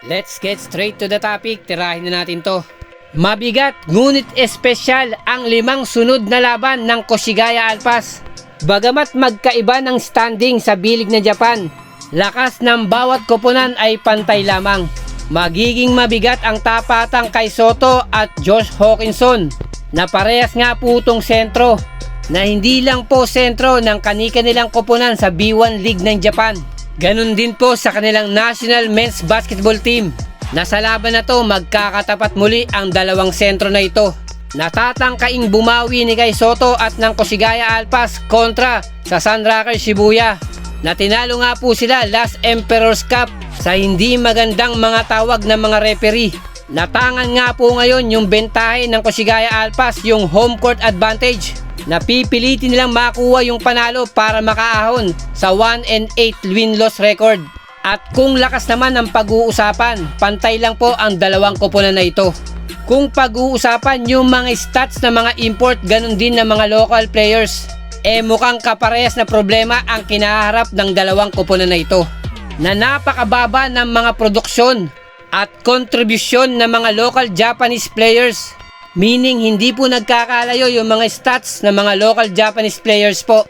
Let's get straight to the topic. Tirahin na natin to. Mabigat ngunit espesyal ang 5 sunod na laban ng Koshigaya Alpas. Bagamat magkaiba ng standing sa bilig ng Japan, lakas ng bawat koponan ay pantay lamang. Magiging mabigat ang tapatang kay Soto at Josh Hawkinson na parehas nga po itong sentro na hindi lang po sentro ng kani-kanilang koponan sa B1 League ng Japan. Ganon din po sa kanilang national men's basketball team na sa laban na to magkakatapat muli ang dalawang sentro na ito. Natatangkaing bumawi ni kay Soto at ng Koshigaya Alpas kontra sa Sunraker Shibuya na tinalo nga po sila last Emperor's Cup sa hindi magandang mga tawag ng mga referee. Natangan nga po ngayon yung bentahe ng Koshigaya Alpas, yung home court advantage na pipilitin nilang makuha yung panalo para makaahon sa 1-8 win-loss record. At kung lakas naman ang pag-uusapan, pantay lang po ang dalawang koponan na ito. Kung pag-uusapan yung mga stats ng mga import, ganun din ng mga local players, mukhang kaparehas na problema ang kinaharap ng dalawang koponan na ito. Na napakababa ng mga produksyon at kontribusyon ng mga local Japanese players. Meaning hindi po nagkakalayo yung mga stats ng mga local Japanese players po.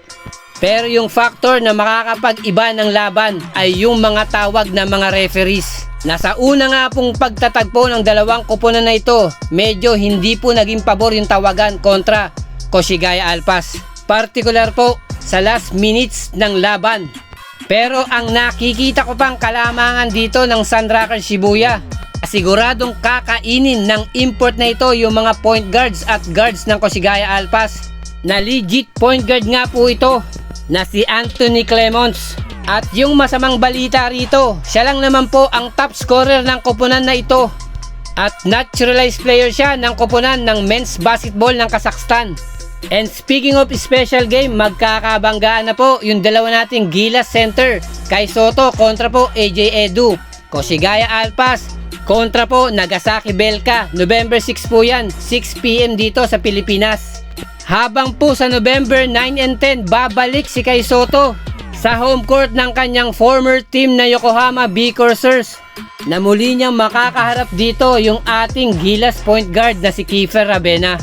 Pero yung factor na makakapag-iba ng laban ay yung mga tawag ng mga referees. Nasa una nga pong pagtatagpo ng dalawang koponan na ito, medyo hindi po naging pabor yung tawagan kontra Koshigaya Alpas. Particular po sa last minutes ng laban. Pero ang nakikita ko pang kalamangan dito ng Sunraker Shibuya, siguradong kakainin ng import na ito yung mga point guards at guards ng Koshigaya Alpas. Na legit point guard nga po ito na si Anthony Clemons. At yung masamang balita rito, siya lang naman po ang top scorer ng koponan na ito. At naturalized player siya ng koponan ng men's basketball ng Kazakhstan. And speaking of special game, magkakabanggaan na po yung dalawa nating Gilas Center. Kay Soto kontra po AJ Edu. Koshigaya Alpas kontra po Nagasaki Belka. November 6 po yan, 6 PM dito sa Pilipinas. Habang po sa November 9 and 10, babalik si kay Soto sa home court ng kanyang former team na Yokohama B Corsairs na muli niyang makakaharap dito yung ating Gilas point guard na si Kiefer Ravena.